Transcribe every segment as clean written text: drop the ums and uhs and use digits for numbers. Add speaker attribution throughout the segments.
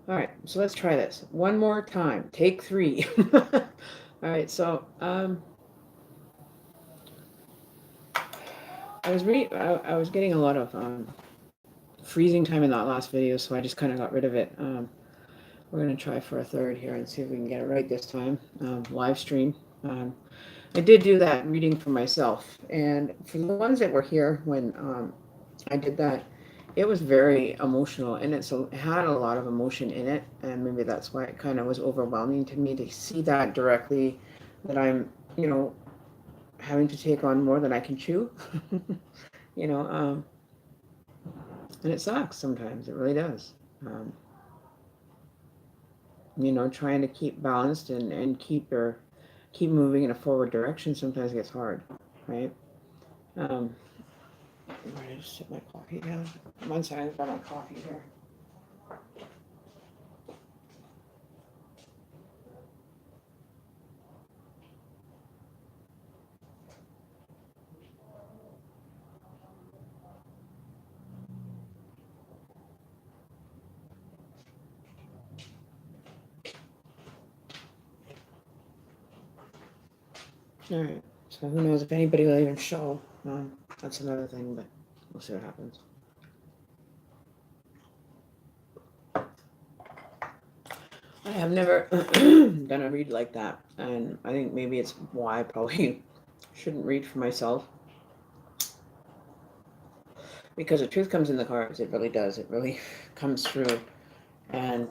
Speaker 1: All right, so let's try this one more time. Take 3. All right, so I was getting a lot of freezing time in that last video, so I just kind of got rid of it. We're going to try for a third here and see if we can get it right this time. Live stream. I did do that reading for myself, and for the ones that were here when I did that, it was very emotional, and it had a lot of emotion in it, and maybe that's why it kind of was overwhelming to me to see that directly, that I'm, having to take on more than I can chew, you know, and it sucks sometimes. It really does. Um, trying to keep balanced and keep moving in a forward direction sometimes gets hard, right? Um, I'm ready to sit my coffee down. One second, I've got my coffee here. All right. So who knows if anybody will even show? That's another thing, but we'll see what happens. I have never done a read like that, and I think maybe it's why I probably shouldn't read for myself, because the truth comes in the cards. It really does. It really comes through, and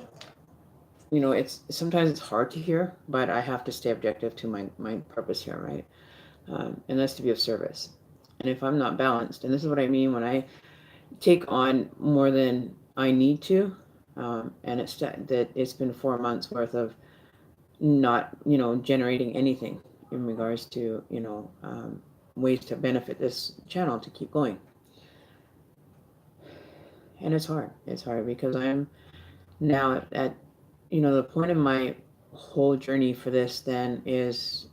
Speaker 1: it's sometimes it's hard to hear, but I have to stay objective to my purpose here, right? And that's to be of service. And if I'm not balanced, and this is what I mean when I take on more than I need to, and it's been 4 months worth of not generating anything in regards to ways to benefit this channel to keep going. And it's hard because I'm now at the point of my whole journey for this then is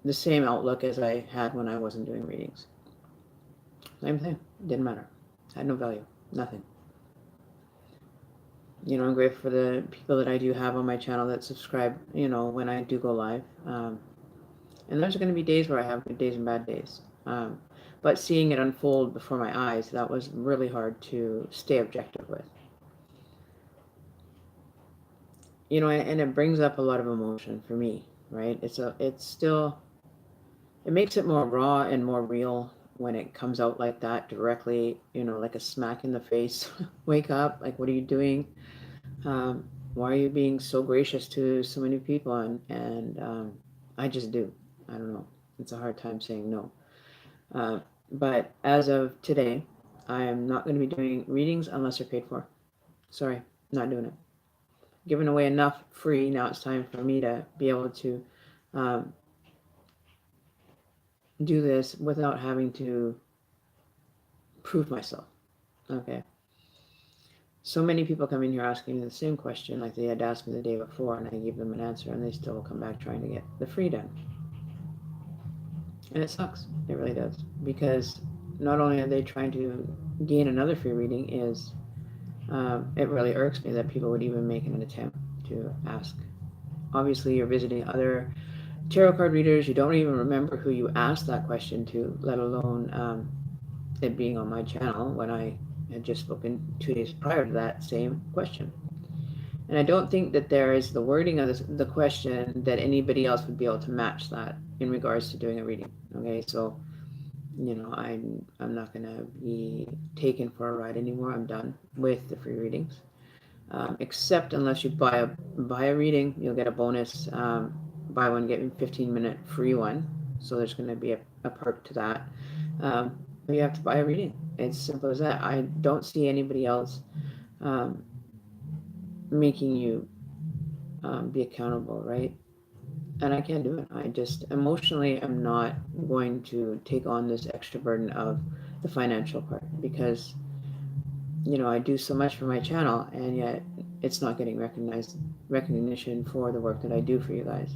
Speaker 1: the same outlook as I had when I wasn't doing readings. Same thing. It didn't matter. Had no value. Nothing. I'm grateful for the people that I do have on my channel that subscribe, when I do go live. And there's going to be days where I have good days and bad days. But seeing it unfold before my eyes, that was really hard to stay objective with. And it brings up a lot of emotion for me, right? It makes it more raw and more real when it comes out like that directly, like a smack in the face. Wake up, like, what are you doing? Why are you being so gracious to so many people? And I just do. I don't know. It's a hard time saying no. But as of today, I am not going to be doing readings unless they're paid for. Sorry, not doing it. Giving away enough free, now it's time for me to be able to do this without having to prove myself. Okay. So many people come in here asking the same question like they had asked me the day before, and I gave them an answer, and they still come back trying to get the free done. And it sucks. It really does. Because not only are they trying to gain another free reading, it really irks me that people would even make an attempt to ask. Obviously, you're visiting other tarot card readers. You don't even remember who you asked that question to, let alone it being on my channel when I had just spoken 2 days prior to that same question. And I don't think that there is the wording of the question that anybody else would be able to match that in regards to doing a reading. Okay, so I'm not going to be taken for a ride anymore. I'm done with the free readings, except unless you buy a reading, you'll get a bonus. Buy one, get 15-minute free one. So there's going to be a perk to that. But you have to buy a reading. It's simple as that. I don't see anybody else making you be accountable, right? And I can't do it. I just emotionally am not going to take on this extra burden of the financial part, because I do so much for my channel, and yet it's not getting recognition for the work that I do for you guys.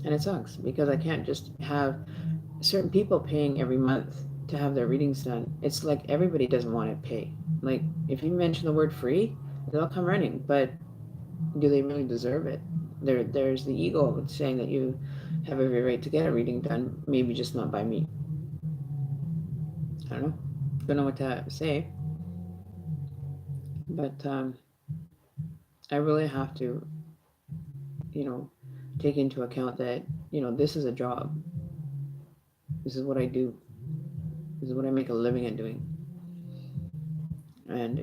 Speaker 1: And it sucks because I can't just have certain people paying every month to have their readings done. It's like everybody doesn't want to pay. Like, if you mention the word free, they'll come running. But do they really deserve it? There's the ego saying that you have every right to get a reading done, maybe just not by me. I don't know what to say, but I really have to, take into account that, this is a job. This is what I do. This is what I make a living at doing. And,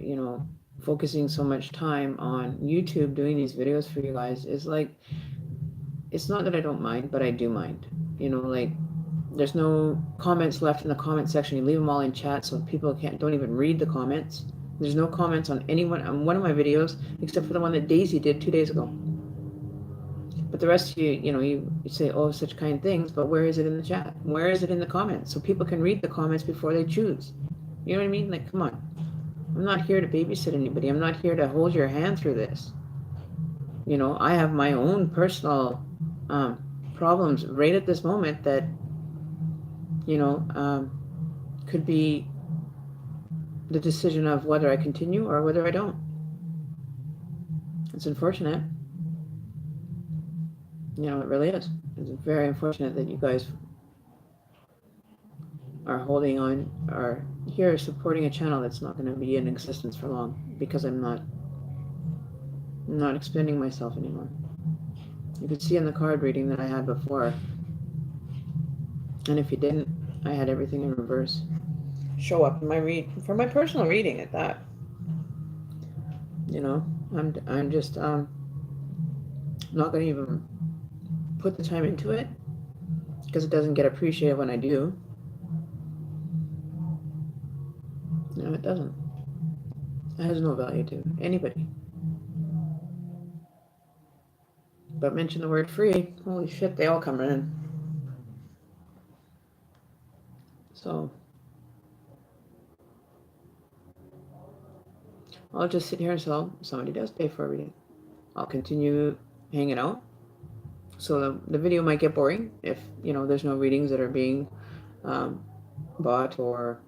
Speaker 1: focusing so much time on YouTube doing these videos for you guys is like, it's not that I don't mind, but I do mind. Like, there's no comments left in the comment section. You leave them all in chat, so people don't even read the comments. There's no comments on one of my videos, except for the one that Daisy did 2 days ago. But the rest of you, you say, oh, such kind things, but where is it in the chat? Where is it in the comments? So people can read the comments before they choose. You know what I mean? Like, come on. I'm not here to babysit anybody. I'm not here to hold your hand through this. I have my own personal problems right at this moment that, could be the decision of whether I continue or whether I don't. It's unfortunate. It really is. It's very unfortunate that you guys are holding on, are here supporting a channel that's not going to be in existence for long, because I'm not expending myself anymore. You could see in the card reading that I had before, and if you didn't, I had everything in reverse show up in my for my personal reading at that. I'm just not going to even put the time into it, because it doesn't get appreciated when I do. No, it doesn't. It has no value to anybody. But mention the word free, holy shit, they all come in. So I'll just sit here until somebody does pay for a reading. I'll continue hanging out. So the video might get boring if, there's no readings that are being bought, or,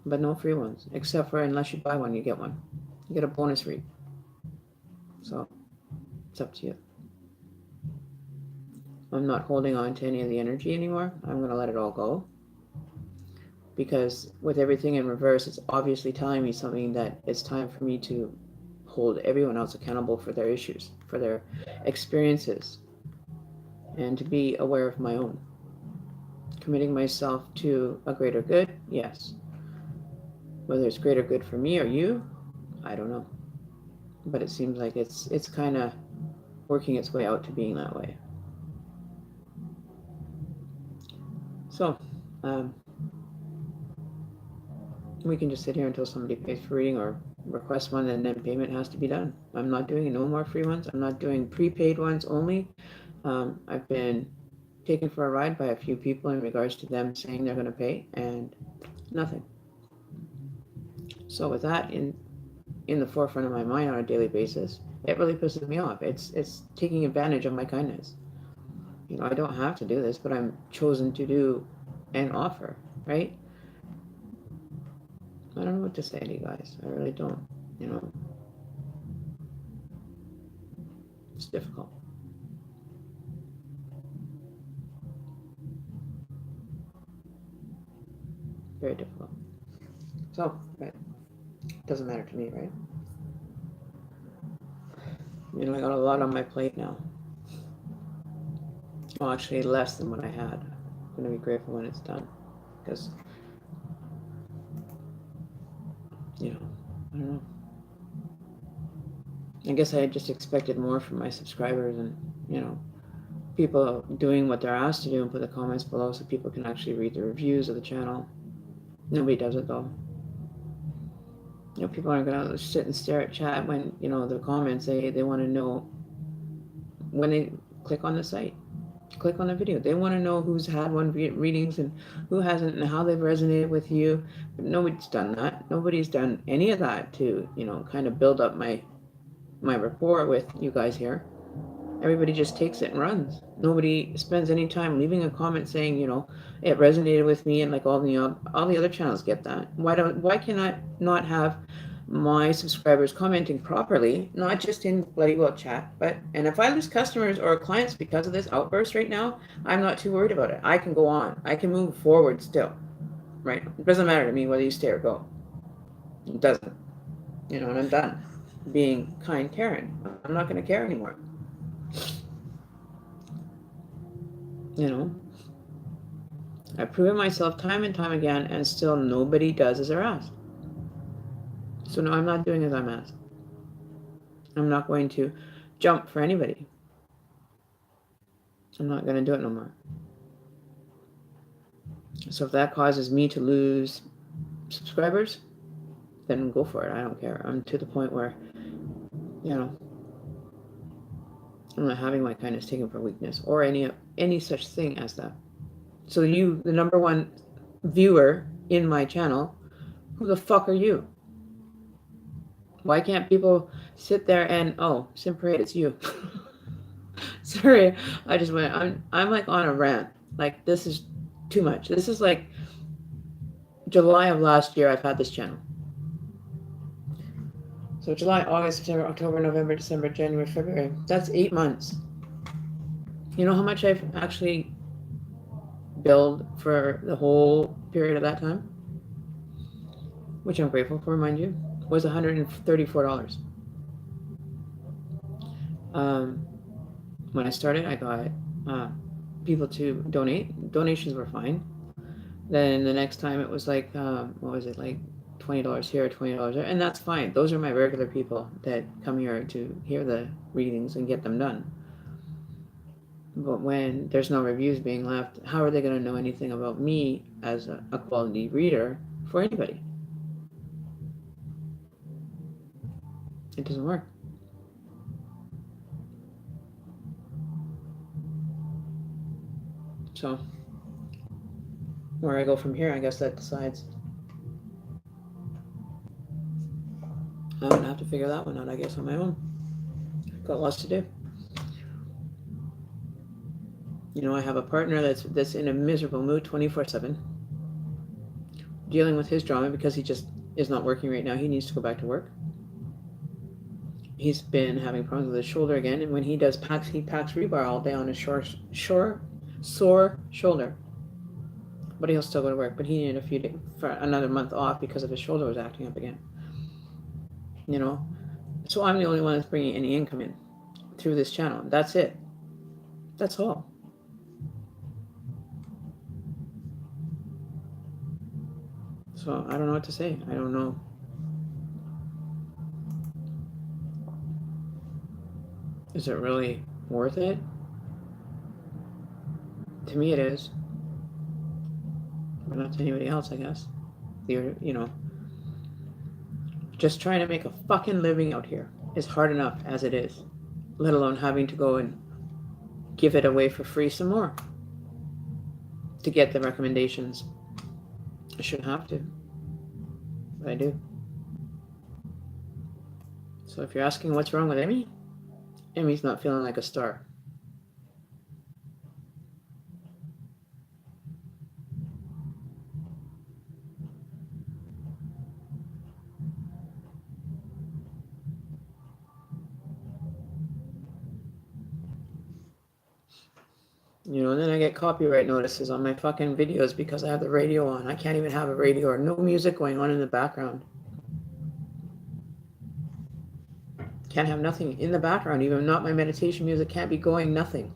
Speaker 1: but no free ones, except for unless you buy one, you get one. You get a bonus read. So it's up to you. I'm not holding on to any of the energy anymore. I'm going to let it all go. Because with everything in reverse, it's obviously telling me something, that it's time for me to hold everyone else accountable for their issues, for their experiences, and to be aware of my own. Committing myself to a greater good, yes. Whether it's greater good for me or you, I don't know. But it seems like it's kind of working its way out to being that way. So, we can just sit here until somebody pays for reading or requests one, and then payment has to be done. I'm not doing no more free ones. I'm not doing prepaid ones only. I've been taken for a ride by a few people in regards to them saying they're going to pay, and nothing. So with that in the forefront of my mind on a daily basis, it really pisses me off. It's taking advantage of my kindness. I don't have to do this, but I'm chosen to do and offer, right? I don't know what to say to you guys. I really don't. It's difficult. Very difficult. So, right. Doesn't matter to me, right? I got a lot on my plate now. Well, actually less than what I had. I'm going to be grateful when it's done. Because, I don't know. I guess I just expected more from my subscribers, and, people doing what they're asked to do and put the comments below so people can actually read the reviews of the channel. Nobody does it, though. People aren't going to sit and stare at chat when, the comments, they want to know when they click on the site, click on the video. They want to know who's had one readings and who hasn't, and how they've resonated with you. But nobody's done that. Nobody's done any of that to, kind of build up my rapport with you guys here. Everybody just takes it and runs. Nobody spends any time leaving a comment saying, it resonated with me, and like all the other channels get that. Why can I not have my subscribers commenting properly, not just in bloody well chat, and if I lose customers or clients because of this outburst right now, I'm not too worried about it. I can go on. I can move forward still, right? It doesn't matter to me whether you stay or go. It doesn't, and I'm done being kind Karen. I'm not going to care anymore. I've proven myself time and time again, and still nobody does as they're asked. So no, I'm not doing as I'm asked. I'm not going to jump for anybody. I'm not going to do it no more. So if that causes me to lose subscribers, then go for it. I don't care. I'm to the point where, I'm not having my kindness taken for weakness or any such thing as that. So you, the number one viewer in my channel, who the fuck are you? Why can't people sit there and, Simparade, it's you. Sorry, I just went, I'm like on a rant. Like, this is too much. This is like July of last year I've had this channel. So July, August, September, October, November, December, January, February. That's 8 months. You know how much I've actually billed for the whole period of that time? Which I'm grateful for, mind you, was $134. When I started, I got people to donate. Donations were fine. Then the next time it was like, what was it, like $20 here, $20 there, and that's fine. Those are my regular people that come here to hear the readings and get them done. But when there's no reviews being left, how are they going to know anything about me as a quality reader for anybody? It doesn't work. So, where I go from here, I guess that decides. I'm going to have to figure that one out, I guess, on my own. Got lots to do. I have a partner that's in a miserable mood 24/7, dealing with his drama because he just is not working right now. He needs to go back to work. He's been having problems with his shoulder again, and when he does packs, he packs rebar all day on his sore shoulder. But he'll still go to work. But he needed a few days for another month off because of his shoulder was acting up again. So I'm the only one that's bringing any income in through this channel. That's it. That's all. So I don't know what to say. I don't know. Is it really worth it? To me it is. But not to anybody else, I guess. Just trying to make a fucking living out here is hard enough as it is. Let alone having to go and give it away for free some more to get the recommendations. I shouldn't have to, but I do. So if you're asking what's wrong with Emmy, Emmy's not feeling like a star. And then I get copyright notices on my fucking videos because I have the radio on. I can't even have a radio or no music going on in the background. Can't have nothing in the background, even not my meditation music can't be going, nothing.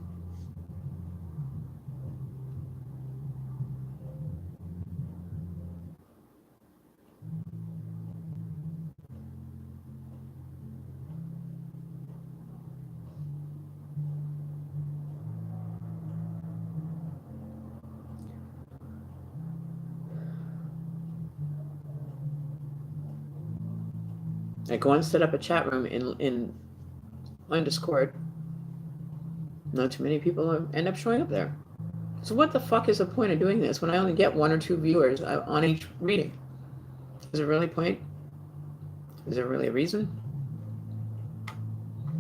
Speaker 1: I go and set up a chat room on Discord. Not too many people end up showing up there. So what the fuck is the point of doing this when I only get 1 or 2 viewers on each reading? Is there really a point? Is there really a reason?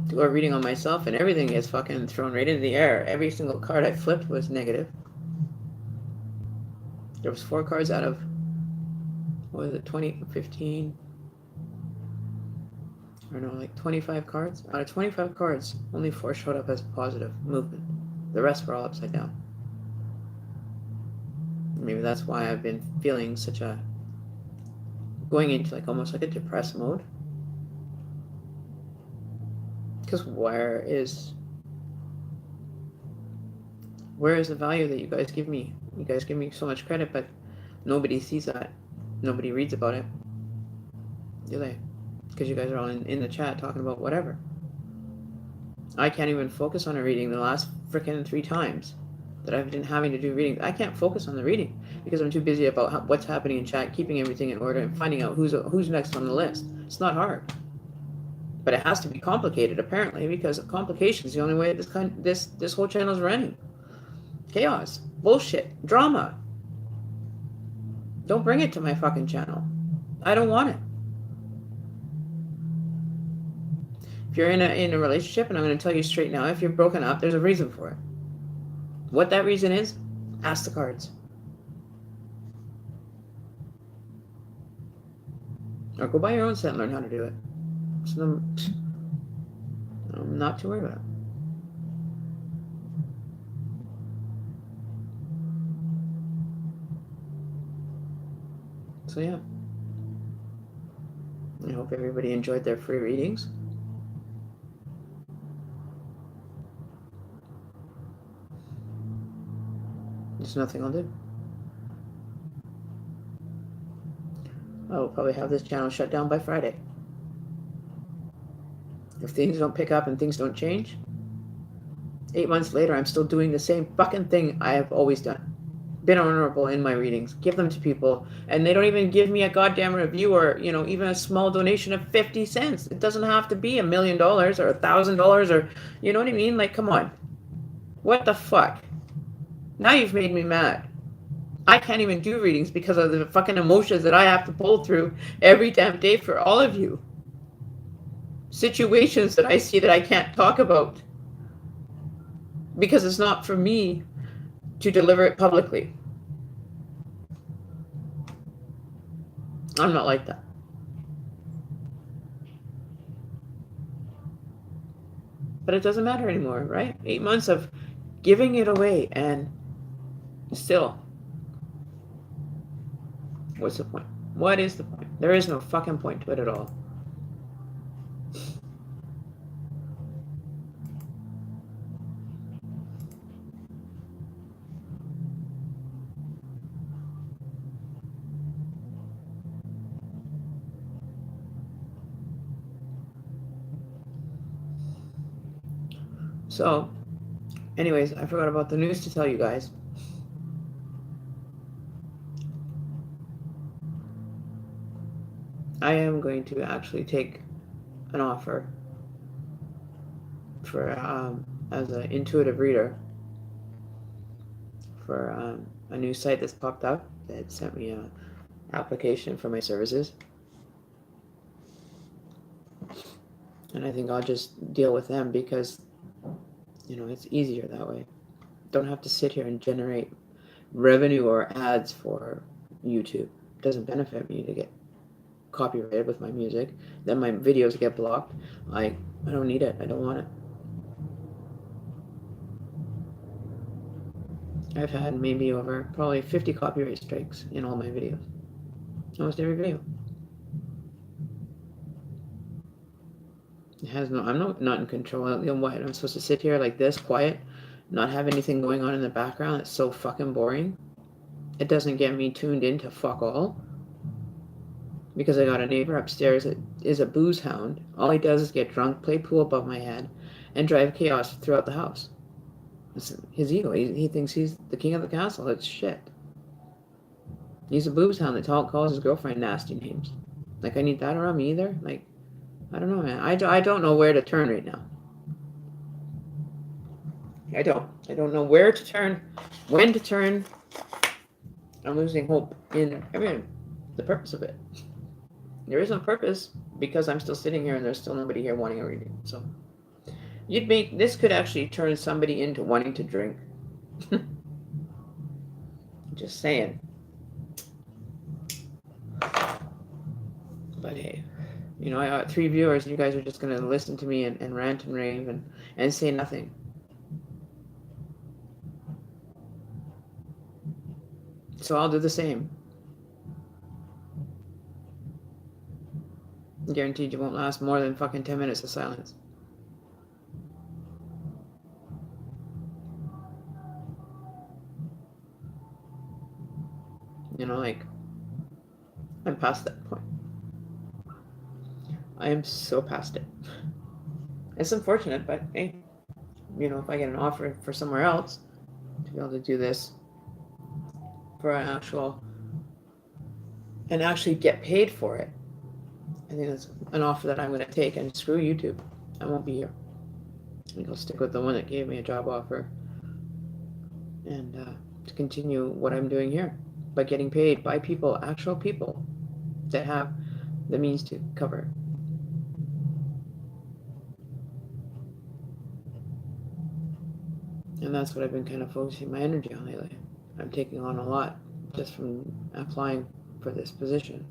Speaker 1: Do a reading on myself and everything is fucking thrown right into the air. Every single card I flipped was negative. There was 4 cards out of, what was it, 20, 15, I don't know, like 25 cards. Out of 25 cards, only 4 showed up as positive movement. The rest were all upside down. Maybe that's why I've been feeling such a, going into like almost like a depressed mode. Because where is the value that you guys give me? You guys give me so much credit, but nobody sees that. Nobody reads about it. Do they? Because you guys are all in the chat talking about whatever. I can't even focus on a reading the last frickin' 3 times that I've been having to do readings. I can't focus on the reading because I'm too busy about what's happening in chat, keeping everything in order, and finding out who's next on the list. It's not hard. But it has to be complicated, apparently, because complication is the only way this whole channel is running. Chaos, bullshit, drama. Don't bring it to my fucking channel. I don't want it. If you're in a relationship, and I'm going to tell you straight now, if you're broken up, there's a reason for it. What that reason is, ask the cards. Or go buy your own set and learn how to do it. So I'm not too worried about it. So yeah. I hope everybody enjoyed their free readings. There's nothing I'll do. I will probably have this channel shut down by Friday. If things don't pick up and things don't change, 8 months later, I'm still doing the same fucking thing I have always done. Been honorable in my readings. Give them to people, and they don't even give me a goddamn review or, even a small donation of 50 cents. It doesn't have to be $1 million or $1,000 or, you know what I mean? Like, come on. What the fuck? Now you've made me mad. I can't even do readings because of the fucking emotions that I have to pull through every damn day for all of you. Situations that I see that I can't talk about because it's not for me to deliver it publicly. I'm not like that. But it doesn't matter anymore, right? 8 months of giving it away, and still, what's the point? What is the point? There is no fucking point to it at all. So, anyways, I forgot about the news to tell you guys. I am going to actually take an offer for as an intuitive reader for a new site that's popped up that sent me an application for my services. And I think I'll just deal with them because, it's easier that way. Don't have to sit here and generate revenue or ads for YouTube. It doesn't benefit me to get copyrighted with my music. Then my videos get blocked. I don't need it. I don't want it. I've had maybe over probably 50 copyright strikes in all my videos. Almost every video. I'm not in control. What? I'm supposed to sit here like this, quiet, not have anything going on in the background. It's so fucking boring. It doesn't get me tuned into fuck all. Because I got a neighbor upstairs that is a booze hound. All he does is get drunk, play pool above my head, and drive chaos throughout the house. It's his ego. He thinks he's the king of the castle. That's shit. He's a booze hound that calls his girlfriend nasty names. Like, I need that around me either? Like, I don't know, man. I don't know where to turn right now. I don't know where to turn, when to turn. I'm losing hope in the purpose of it. There is no purpose because I'm still sitting here and there's still nobody here wanting a reading. So this could actually turn somebody into wanting to drink. Just saying. But hey, You know, I got 3 viewers, and you guys are just going to listen to me and rant and rave and say nothing. So I'll do the same. Guaranteed you won't last more than fucking 10 minutes of silence. You know, like, I'm past that point. I am so past it. It's unfortunate, but hey, you know, if I get an offer for somewhere else to be able to do this for and actually get paid for it, I think that's an offer that I'm going to take. And screw YouTube, I won't be here. I think I'll stick with the one that gave me a job offer, and to continue what I'm doing here by getting paid by people, actual people that have the means to cover it. And that's what I've been kind of focusing my energy on lately. I'm taking on a lot just from applying for this position.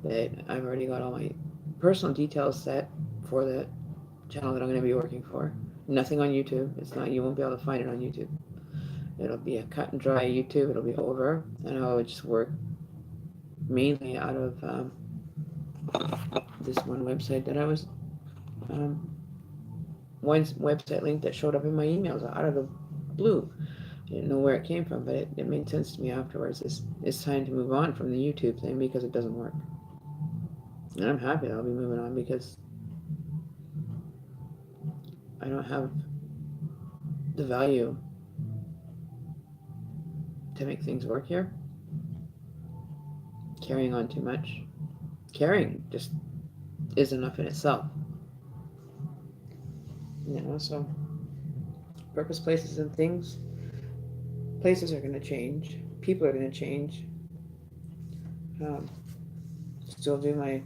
Speaker 1: That I've already got all my personal details set for the channel that I'm going to be working for. Nothing on YouTube. It's not. You won't be able to find it on YouTube. It'll be a cut and dry YouTube. It'll be over, and I would just work mainly out of this one website that I was one website link that showed up in my emails out of the blue. I didn't know where it came from, but it made sense to me afterwards. It's time to move on from the YouTube thing because it doesn't work. And I'm happy that I'll be moving on because I don't have the value to make things work here. Carrying on too much. Carrying just is enough in itself. You know, so purpose, places, and things. Places are going to change. People are going to change. Still do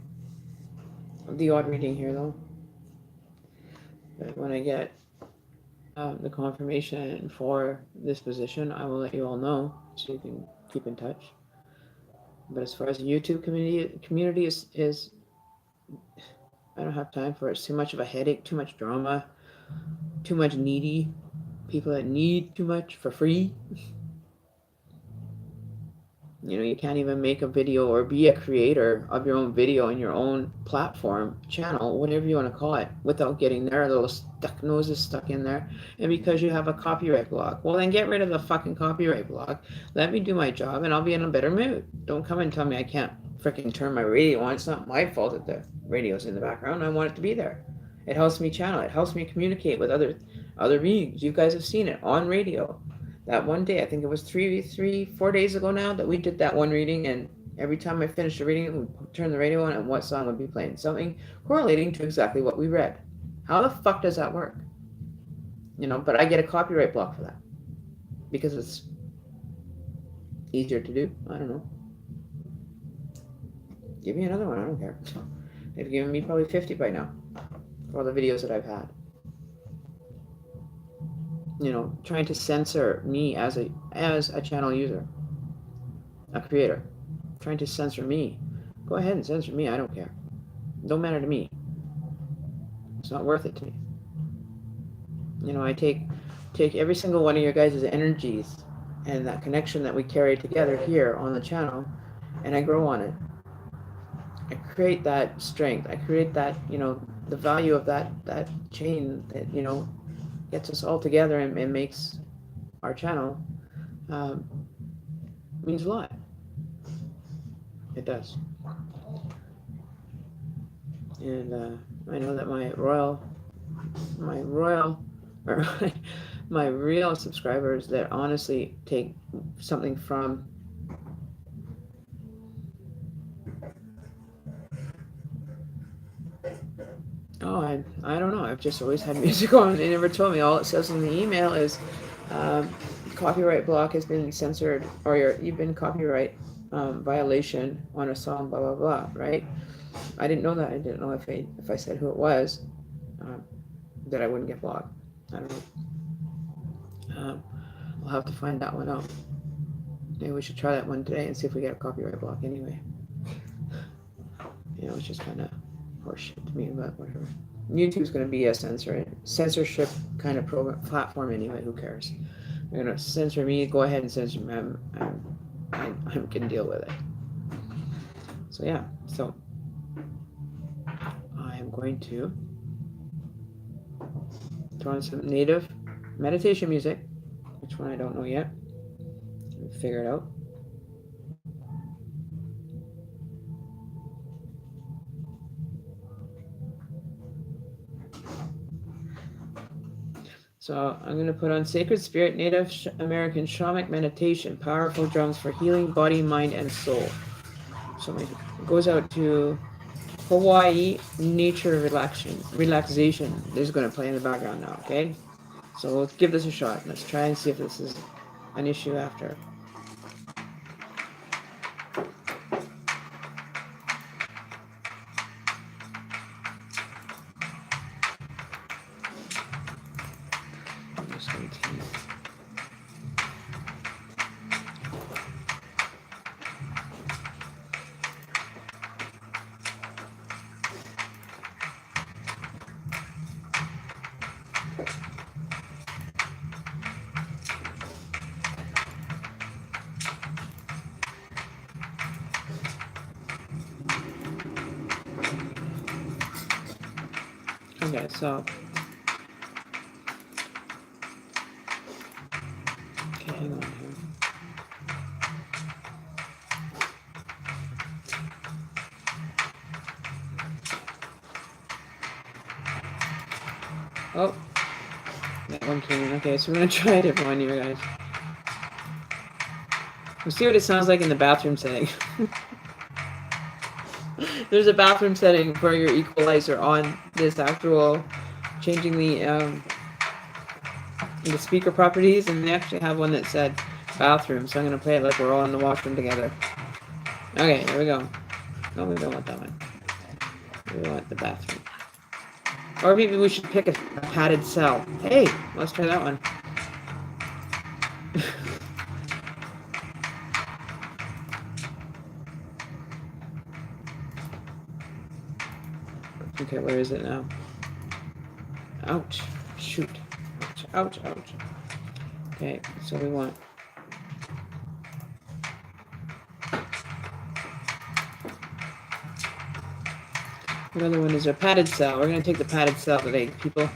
Speaker 1: the odd reading here though. But when I get the confirmation for this position, I will let you all know so you can keep in touch. But as far as the YouTube community is I don't have time for it. It's too much of a headache, too much drama, too much needy people that need too much for free. You know, you can't even make a video or be a creator of your own video in your own platform, channel, whatever you want to call it, without getting their little noses stuck in there. And because you have a copyright block, well, then get rid of the fucking copyright block. Let me do my job and I'll be in a better mood. Don't come and tell me I can't freaking turn my radio on. It's not my fault that the radio's in the background. I want it to be there. It helps me channel. It helps me communicate with other beings. You guys have seen it on radio. That one day, I think it was 4 days ago now, that we did that one reading, and every time I finished the reading, we would turn the radio on and what song would be playing. Something correlating to exactly what we read. How the fuck does that work? You know, but I get a copyright block for that. Because it's easier to do. I don't know. Give me another one, I don't care. They've given me probably 50 by now for all the videos that I've had. You know, trying to censor me as a channel user, a creator, trying to censor me. Go ahead and censor me. I don't care. Don't matter to me. It's not worth it to me. You know, I take every single one of your guys' energies and that connection that we carry together here on the channel, and I grow on it. I create that strength. I create that, you know, the value of that chain that, you know, gets us all together and makes our channel means a lot. It does. And I know that my real subscribers that honestly take something from I don't know. I've just always had music on. They never told me. All it says in the email is copyright block has been censored, or you've been copyright violation on a song, blah, blah, blah, right? I didn't know that. I didn't know if I said who it was, that I wouldn't get blocked. I don't know. I'll have to find that one out. Maybe we should try that one today and see if we get a copyright block anyway. You know, it's just kind of horseshit to me, but whatever. YouTube's going to be a censorship kind of platform anyway. Who cares? They're going to censor me. Go ahead and censor me. I can deal with it. So yeah. So I am going to throw on some native meditation music. Which one I don't know yet. We'll figure it out. So I'm going to put on Sacred Spirit Native American Shamanic Meditation, powerful drums for healing body, mind, and soul. So it goes out to Hawaii Nature Relaxation. This is going to play in the background now, okay? So let's give this a shot. Let's try and see if this is an issue after. Okay, so hang on here. Oh, that one came in. Okay, so we're gonna try a different one here, guys. We'll see what it sounds like in the bathroom setting. There's a bathroom setting for your equalizer on this actual, changing the speaker properties, and they actually have one that said bathroom, so I'm going to play it like we're all in the washroom together. Okay, here we go. No, we don't want that one. We want the bathroom. Or maybe we should pick a padded cell. Hey, let's try that one. Okay, where is it now? Ouch. Shoot. Ouch, ouch, ouch. Okay, so we want... Another one is a padded cell. We're going to take the padded cell today, people.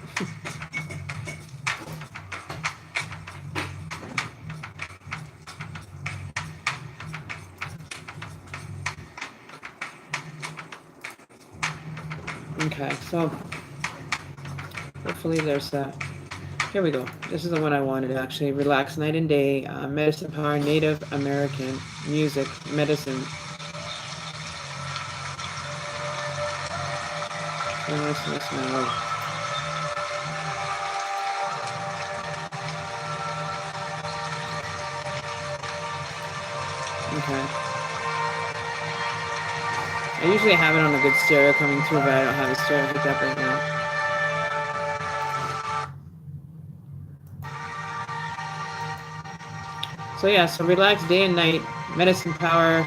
Speaker 1: Okay, so hopefully there's that. Here we go. This is the one I wanted to actually relax night and day. Medicine Power Native American Music Medicine. Nice melody. Okay. I usually have it on a good stereo coming through, but I don't have a stereo hooked up right now. So yeah, so relax day and night, medicine power,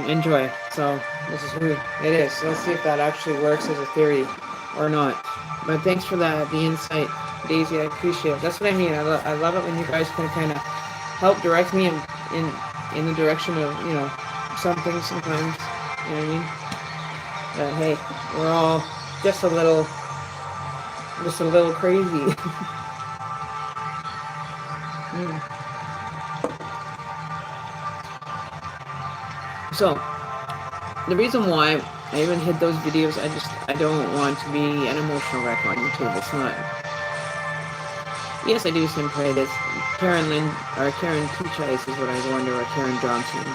Speaker 1: enjoy. So this is who it is. So let's see if that actually works as a theory or not. But thanks for the insight, Daisy. I appreciate it. That's what I mean. I love it when you guys can kind of help direct me in the direction of, you know, some things sometimes. You know what I mean? But hey, we're all just a little crazy. So, the reason why I even hid those videos, I don't want to be an emotional wreck on YouTube. It's not. Yes, I do some pray this. Karen Tuchais is what I was wondering, or Karen Johnson.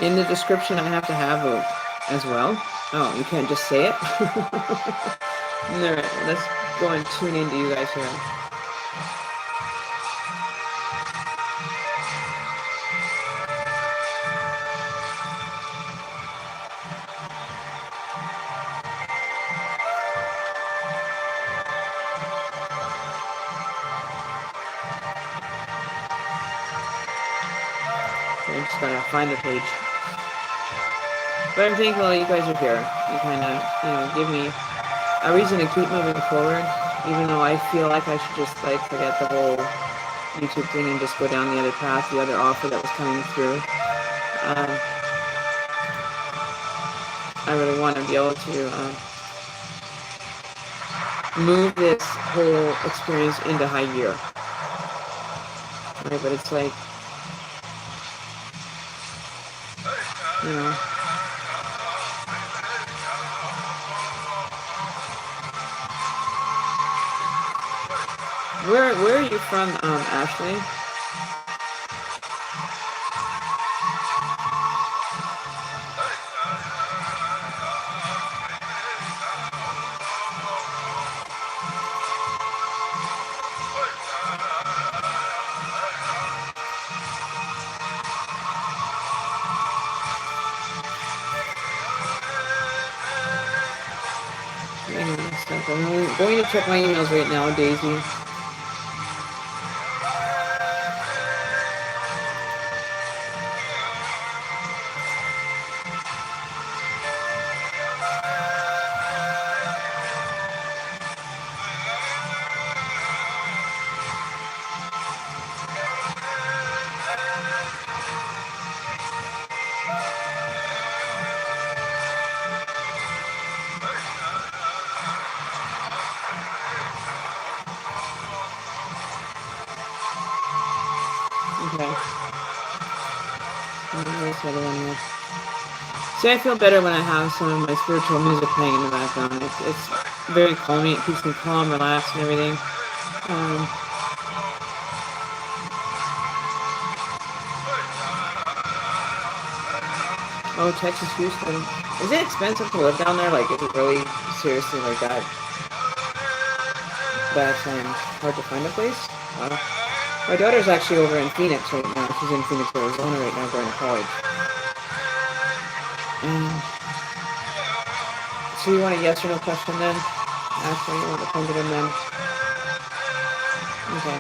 Speaker 1: In the description, I have to have a as well. Oh, you can't just say it? Alright, let's go and tune into you guys here. I just gotta find the page. But I'm thankful you guys are here. You kind of, give me a reason to keep moving forward, even though I feel like I should just like forget the whole YouTube thing and just go down the other path, the other offer that was coming through. I really want to be able to move this whole experience into high gear. Right, but it's like, where are you from, Ashley? I'm going to check my emails right now, Daisy. Okay. See, I feel better when I have some of my spiritual music playing in the background. It's very calming. It keeps me calm, relaxed, and everything. Oh, Texas, Houston. Is it expensive to live down there? Like, is it really seriously like that? That's hard to find a place? My daughter's actually over in Phoenix right now. She's in Phoenix, Arizona right now going to college. So you want a yes or no question then? Actually, you want to plunge it in then? Okay.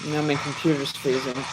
Speaker 1: Now my computer's freezing.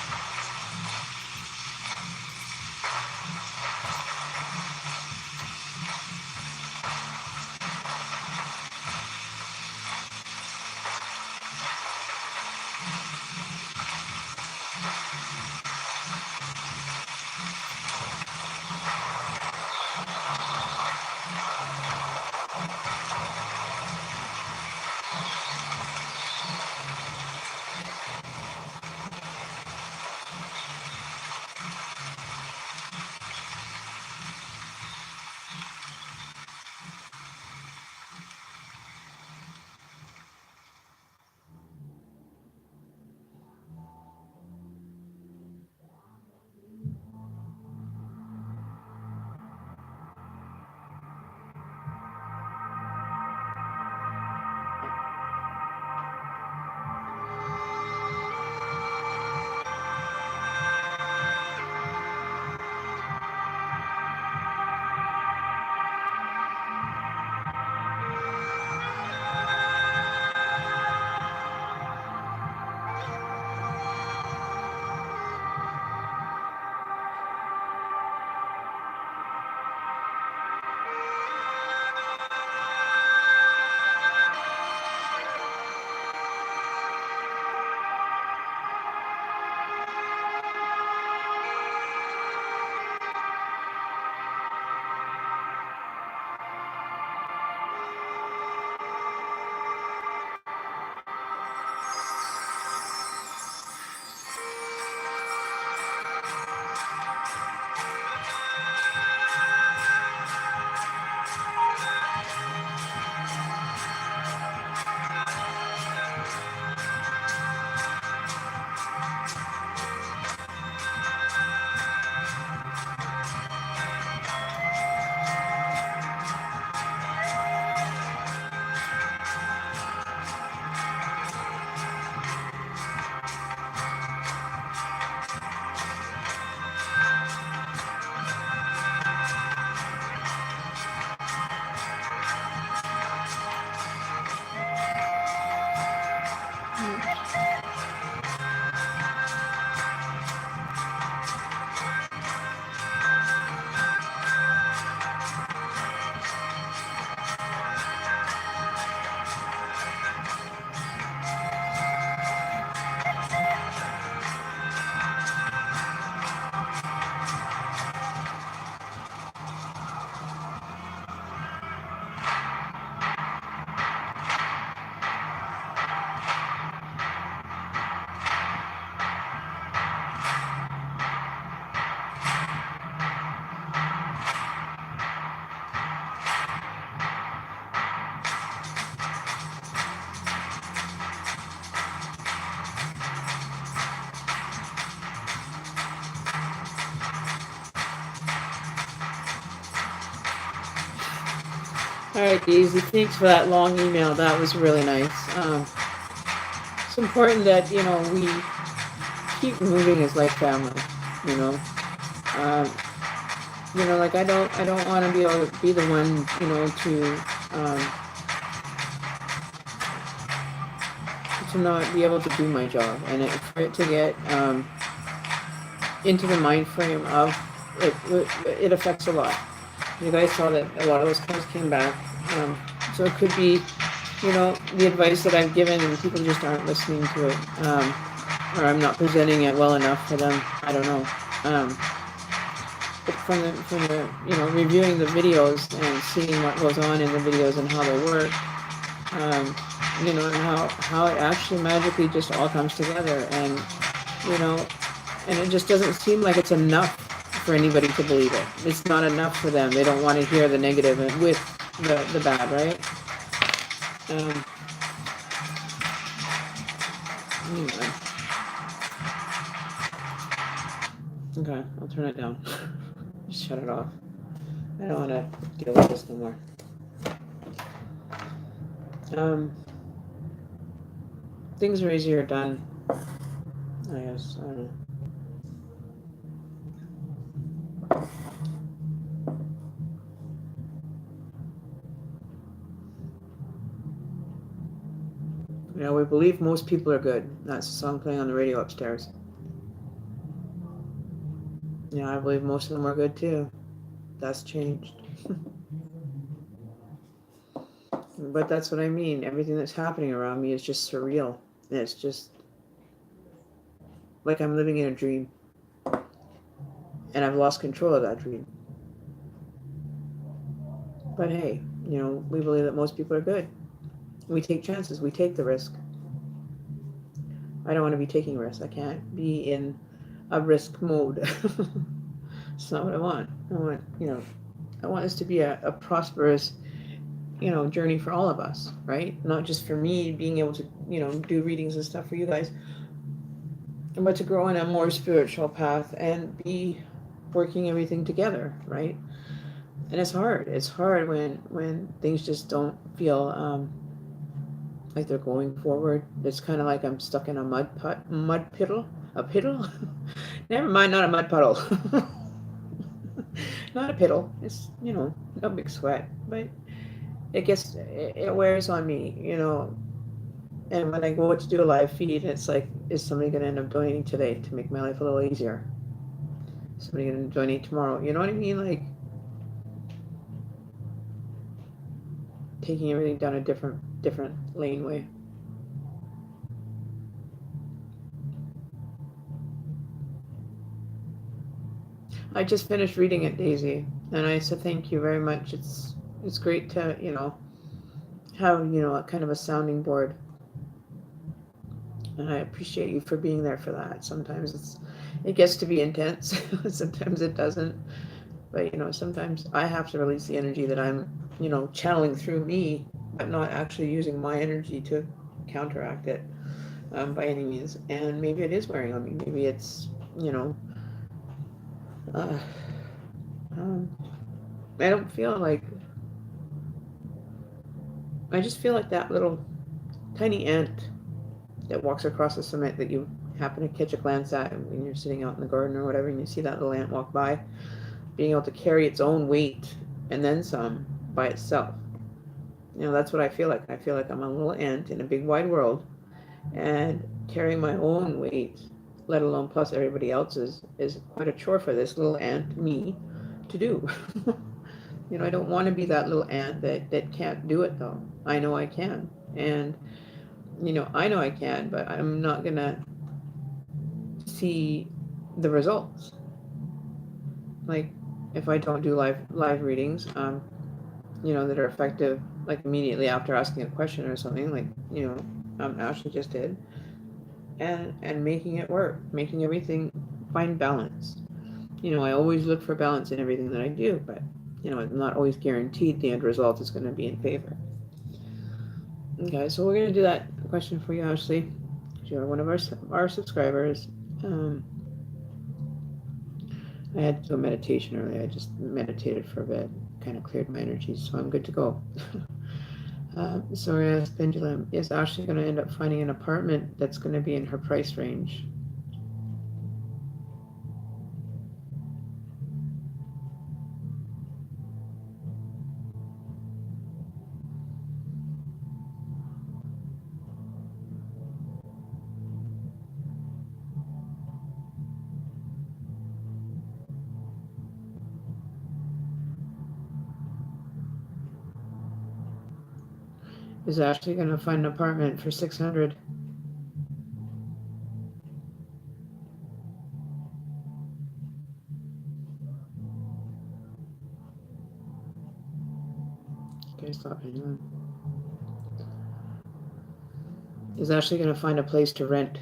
Speaker 1: All right, Daisy, thanks for that long email. That was really nice. It's important that, we keep moving as like family, you know. Um, like I don't want to be able to be the one, um, to not be able to do my job, and for it to get into the mind frame of it. It affects a lot. You guys saw that a lot of those cards came back, so it could be, the advice that I've given, and people just aren't listening to it, or I'm not presenting it well enough for them. I don't know. But from the reviewing the videos and seeing what goes on in the videos and how they work, and how it actually magically just all comes together, and you know and it just doesn't seem like it's enough for anybody to believe it. It's not enough for them. They don't want to hear the negative and with the bad, right? Anyway. Okay, I'll turn it down. Just shut it off. I don't want to deal with this no more. Things are easier done, I guess. I don't know. We believe most people are good. That's the song playing on the radio upstairs. I believe most of them are good too. That's changed. But that's what I mean. Everything that's happening around me is just surreal. And it's just like I'm living in a dream. And I've lost control of that dream. But hey, we believe that most people are good. We take chances. We take the risk. I don't want to be taking risks. I can't be in a risk mode. It's not what I want. I want this to be a prosperous, journey for all of us, right? Not just for me being able to, do readings and stuff for you guys, but to grow in a more spiritual path and be working everything together, right? And it's hard. It's hard when things just don't feel like they're going forward. It's kind of like I'm stuck in a mud piddle. A piddle? Never mind, not a mud puddle. Not a piddle. It's, no big sweat. But it wears on me, And when I go to do a live feed, it's like, is somebody going to end up donating today to make my life a little easier? Is somebody going to donate tomorrow? You know what I mean? Like, taking everything down a different laneway. I just finished reading it, Daisy, and I said thank you very much. It's great to have a kind of a sounding board, and I appreciate you for being there for that. Sometimes it gets to be intense. Sometimes it doesn't, but sometimes I have to release the energy that I'm channeling through me, but not actually using my energy to counteract it by any means. And maybe it is wearing on me. Maybe it's I don't feel like, I just feel like that little tiny ant that walks across the cement that you happen to catch a glance at when you're sitting out in the garden or whatever, and you see that little ant walk by, being able to carry its own weight and then some by itself. That's what I feel like. I feel like I'm a little ant in a big wide world, and carrying my own weight, let alone plus everybody else's, is quite a chore for this little ant, me, to do. I don't want to be that little ant that can't do it, though. I know I can. And, I know I can, but I'm not going to see the results. Like, if I don't do live readings, that are effective, like immediately after asking a question or something, like, Ashley just did, and making it work, making everything find balance. I always look for balance in everything that I do, but I'm not always guaranteed the end result is going to be in favor. Okay, so we're going to do that question for you, Ashley. You're one of our subscribers. I had to do a meditation earlier. I just meditated for a bit, kind of cleared my energies, so I'm good to go. Sorry, Pendulum. Is Ashley going to end up finding an apartment that's going to be in her price range? Is Ashley going to find an apartment for $600? Okay, stop Pendulum. Is Ashley going to find a place to rent?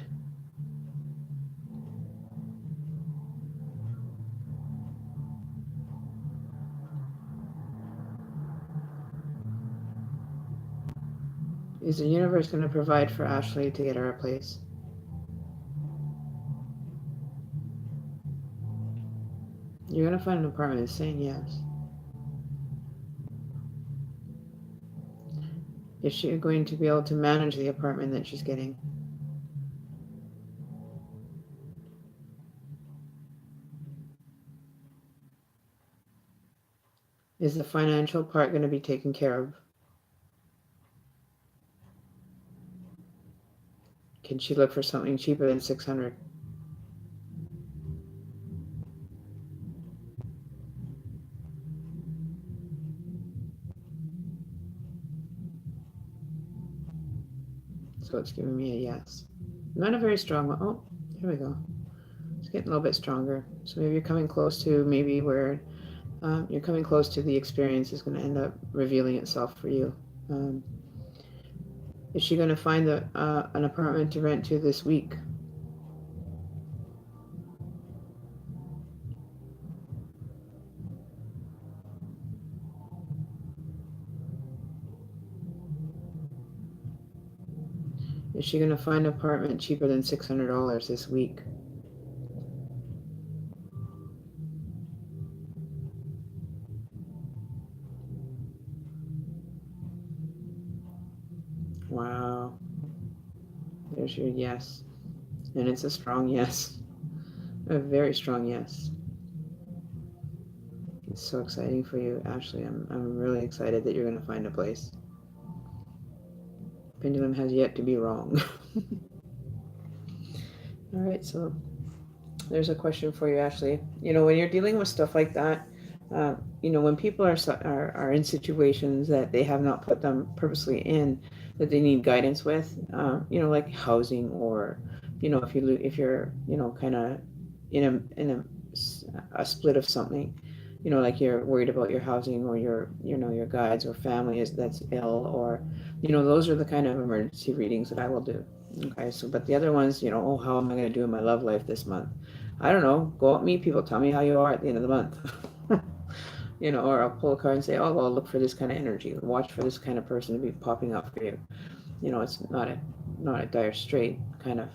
Speaker 1: Is the universe going to provide for Ashley to get her a place? You're going to find an apartment. It's saying yes. Is she going to be able to manage the apartment that she's getting? Is the financial part going to be taken care of? Can she look for something cheaper than $600? So it's giving me a yes. Not a very strong one. Oh, here we go. It's getting a little bit stronger. So maybe you're coming close to where you're coming close to the experience is going to end up revealing itself for you. Is she going to find an apartment to rent to this week? Is she going to find an apartment cheaper than $600 this week? Wow. There's your yes. And it's a strong yes. A very strong yes. It's so exciting for you, Ashley. I'm really excited that you're going to find a place. Pendulum has yet to be wrong. All right, so there's a question for you, Ashley. When you're dealing with stuff like that, when people are in situations that they have not put them purposely in, that they need guidance with, like housing, or if you're kind of in a split of something, like you're worried about your housing, or your guides or family that's ill, or those are the kind of emergency readings that I will do. Okay, so but the other ones, oh, how am I going to do in my love life this month? I don't know. Go out, meet people, tell me how you are at the end of the month. Or I'll pull a card and say, oh, well, look for this kind of energy. Watch for this kind of person to be popping up for you. It's not a dire straight kind of,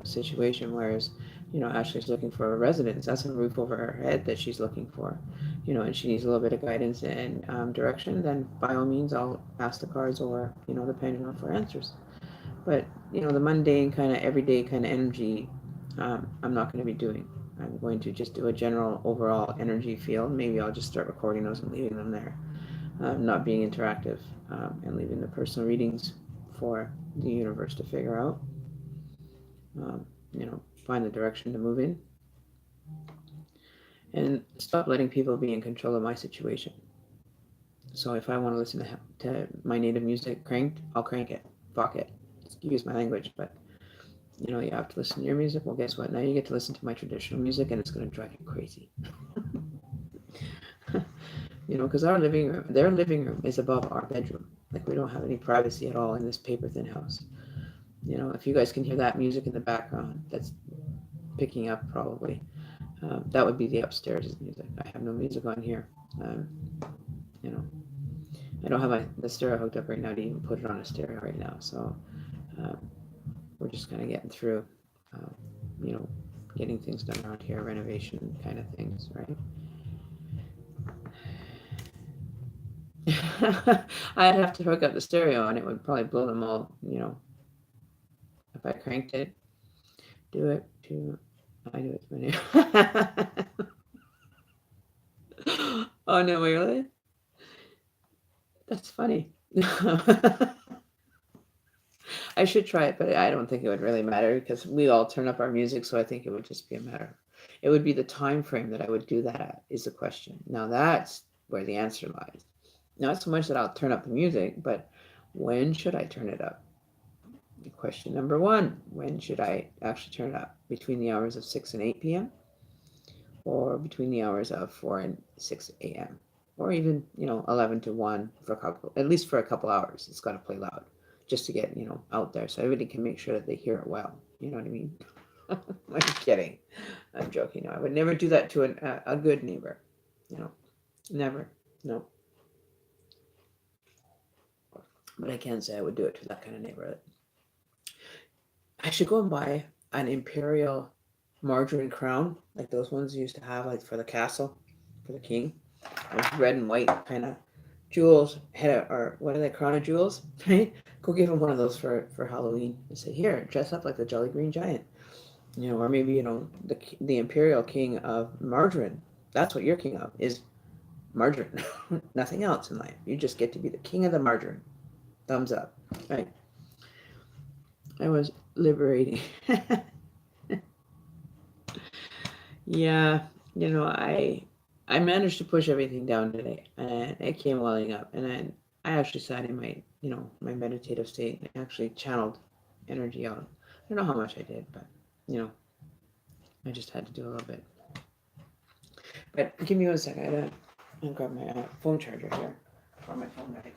Speaker 1: situation. Whereas, Ashley's looking for a residence. That's a roof over her head that she's looking for. And she needs a little bit of guidance and direction. Then by all means, I'll ask the cards or, the pendulum for answers. But, the mundane kind of everyday kind of energy, I'm not going to be doing. I'm going to just do a general overall energy field. Maybe I'll just start recording those and leaving them there. Not being interactive, and leaving the personal readings for the universe to figure out. Find the direction to move in. And stop letting people be in control of my situation. So if I want to listen to my native music cranked, I'll crank it. Fuck it. Excuse my language, but you have to listen to your music. Well, guess what? Now you get to listen to my traditional music, and it's going to drive you crazy. Because their living room is above our bedroom. Like, we don't have any privacy at all in this paper thin house. If you guys can hear that music in the background, that's picking up probably. That would be the upstairs music. I have no music on here. I don't have the stereo hooked up right now to even put it on a stereo right now. So we're just kind of getting through, getting things done around here, renovation kind of things, right? I'd have to hook up the stereo and it would probably blow them all, if I cranked it. Do it to, I do it to my name. Oh, no, really? That's funny. I should try it, but I don't think it would really matter because we all turn up our music, so I think it would just be a matter. It would be the time frame that I would do that at is the question. Now that's where the answer lies. Not so much that I'll turn up the music, but when should I turn it up? Question number one, when should I actually turn it up? Between the hours of 6 and 8 p.m. or between the hours of 4 and 6 a.m. or even, 11 to 1 at least for a couple hours. It's got to play loud just to get, out there so everybody can make sure that they hear it well. You know what I mean? I'm kidding. I'm joking. No, I would never do that to a good neighbor. Never. No. But I can say I would do it to that kind of neighbor. I should go and buy an imperial margarine crown, like those ones you used to have, like for the castle, for the king. Those red and white kind of jewels, or what are they, crown of jewels? Right? Go give him one of those for Halloween and say, here, dress up like the Jolly Green Giant. Or maybe, the imperial king of margarine. That's what you're king of, is margarine. Nothing else in life. You just get to be the king of the margarine. Thumbs up. Right? I was liberating. Yeah, I managed to push everything down today, and it came welling up, and then I actually sat in my my meditative state and actually channeled energy out. I don't know how much I did, but I just had to do a little bit. But give me 1 second. I grab my phone charger here, or my phone dies.